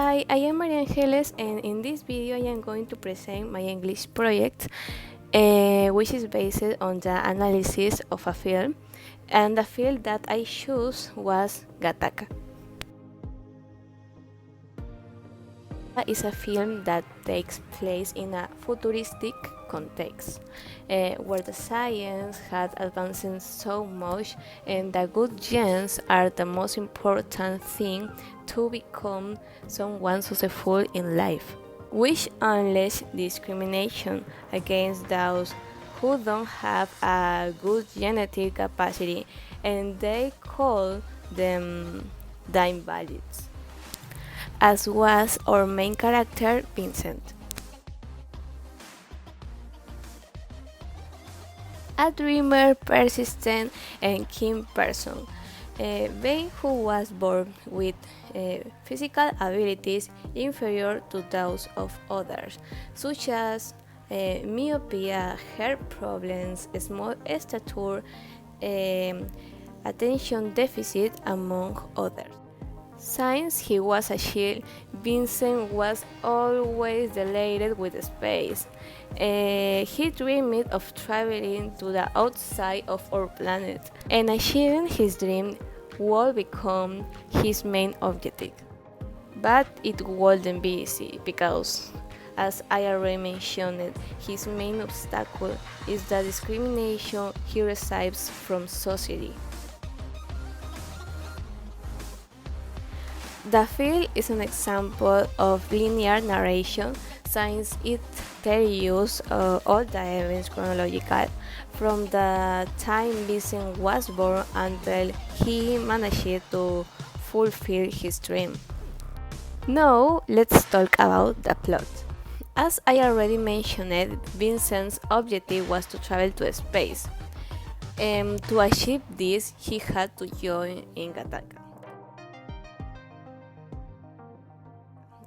Hi, I am Mariangeles, and in this video I am going to present my English project, which is based on the analysis of a film, and the film that I chose was Gattaca. Is a film that takes place in a futuristic context, where the science had advanced so much and the good genes are the most important thing to become someone successful in life, which unleash discrimination against those who don't have a good genetic capacity, and they call them the invalids, as was our main character, Vincent. A dreamer, persistent, and keen person. Being who was born with physical abilities inferior to those of others, such as myopia, hair problems, small stature, attention deficit, among others. Since he was a child, Vincent was always delighted with space. He dreamed of traveling to the outside of our planet, and achieving his dream would become his main objective. But it wouldn't be easy because, as I already mentioned, his main obstacle is the discrimination he receives from society. The film is an example of linear narration since it tells you all the events chronological from the time Vincent was born until he managed to fulfill his dream. Now let's talk about the plot. As I already mentioned, Vincent's objective was to travel to space. To achieve this, he had to join in Gattaca.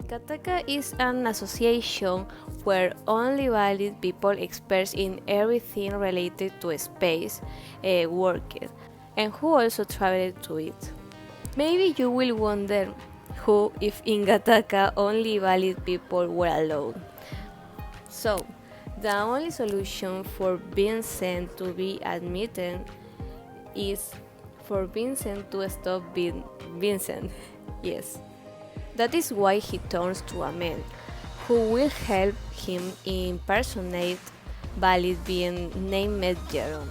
Gattaca is an association where only valid people experts in everything related to space work and who also travel to it. Maybe you will wonder who if in Gattaca only valid people were allowed. So, the only solution for Vincent to be admitted is for Vincent to stop being Vincent. Yes. That is why he turns to a man who will help him impersonate valid being named Jerome.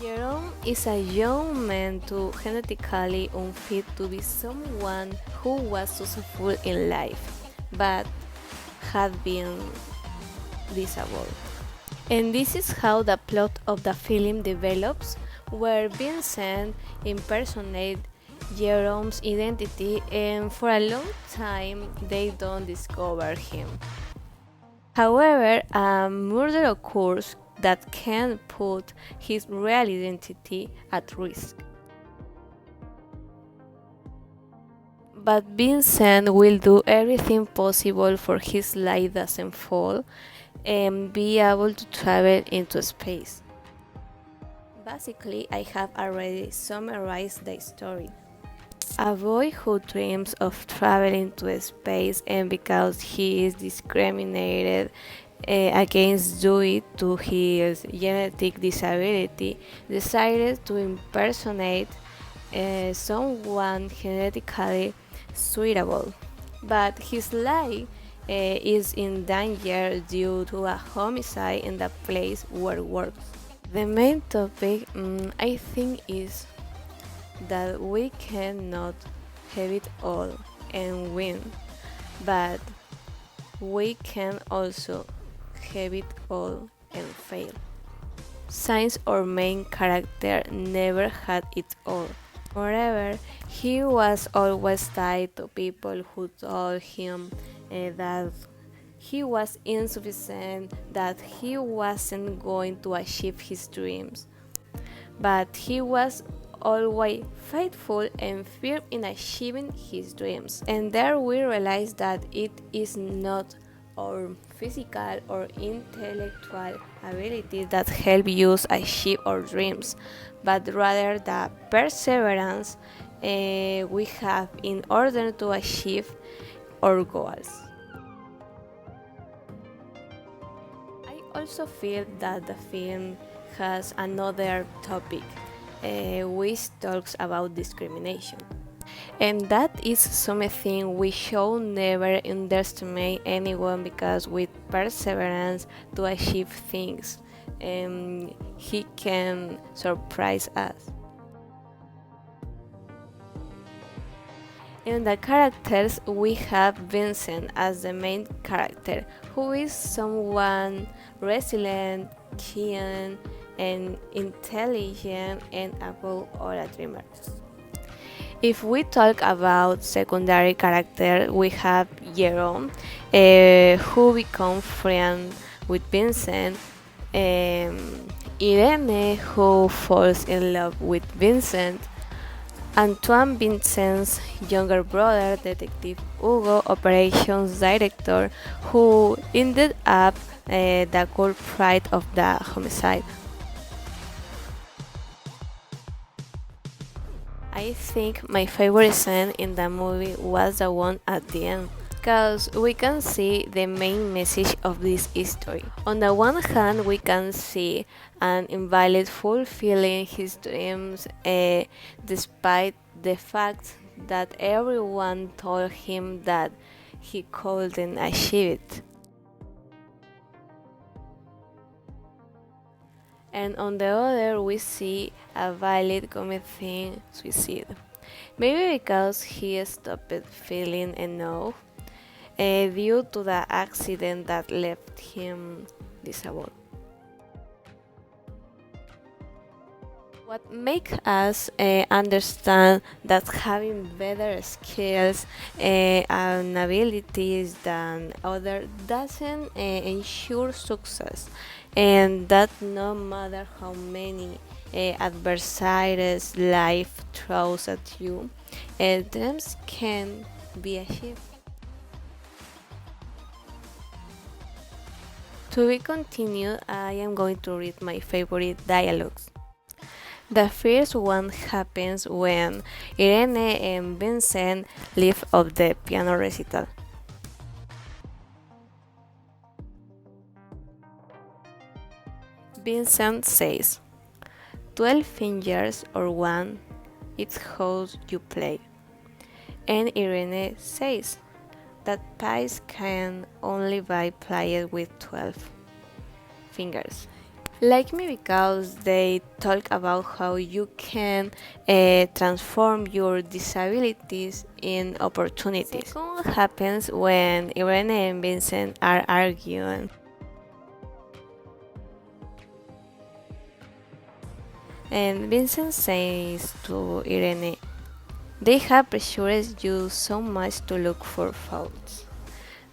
Jerome is a young man too genetically unfit to be someone who was successful in life, but had been disabled. And this is how the plot of the film develops, where Vincent impersonates Jerome's identity, and for a long time they don't discover him. However, a murder occurs that can put his real identity at risk. But Vincent will do everything possible for his life doesn't fall and be able to travel into space. Basically, I have already summarized the story. A boy who dreams of traveling to space, and because he is discriminated against due to his genetic disability, decided to impersonate someone genetically suitable. But his life is in danger due to a homicide in the place where he works. The main topic, I think, is that we cannot have it all and win, but we can also have it all and fail. Since our main character never had it all. Moreover, he was always tied to people who told him that he was insufficient, that he wasn't going to achieve his dreams. But he was always faithful and firm in achieving his dreams. And there we realize that it is not our physical or intellectual abilities that help us achieve our dreams, but rather the perseverance we have in order to achieve our goals. I also feel that the film has another topic which talks about discrimination. And that is something we should never underestimate anyone, because with perseverance to achieve things, he can surprise us. In the characters, we have Vincent as the main character, who is someone resilient, keen, and intelligent, and above all a dreamer. If we talk about secondary character, we have Jerome, who become friend with Vincent, Irene, who falls in love with Vincent, Antoine, Vincent's younger brother, Detective Hugo, operations director, who ended up the culprit of the homicide. I think my favorite scene in the movie was the one at the end, because we can see the main message of this story. On the one hand, we can see an invalid fulfilling his dreams despite the fact that everyone told him that he couldn't achieve it. And on the other, we see a valid committing suicide. Maybe because he stopped feeling enough due to the accident that left him disabled. What makes us understand that having better skills and abilities than others doesn't ensure success, and that no matter how many adversities life throws at you, dreams can be achieved. To be continued, I am going to read my favorite dialogues. The first one happens when Irene and Vincent leave of the piano recital. Vincent says, 12 fingers or one, it's how you play. And Irene says that pies can only be played with 12 fingers. Like me because they talk about how you can transform your disabilities in opportunities. Second happens when Irene and Vincent are arguing. And Vincent says to Irene, they have pressured you so much to look for faults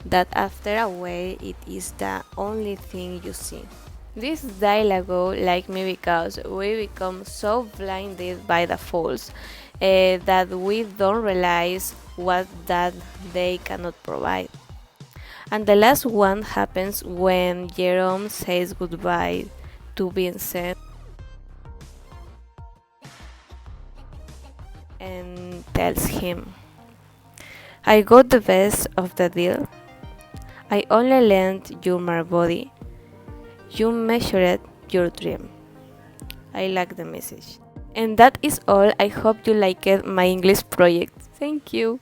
that after a while it is the only thing you see. This dialogue like me because we become so blinded by the faults that we don't realize what that they cannot provide. And the last one happens when Jerome says goodbye to Vincent and tells him, I got the best of the deal. I only lent you my body. You measured your dream. I like the message. And that is all. I hope you liked my English project. Thank you.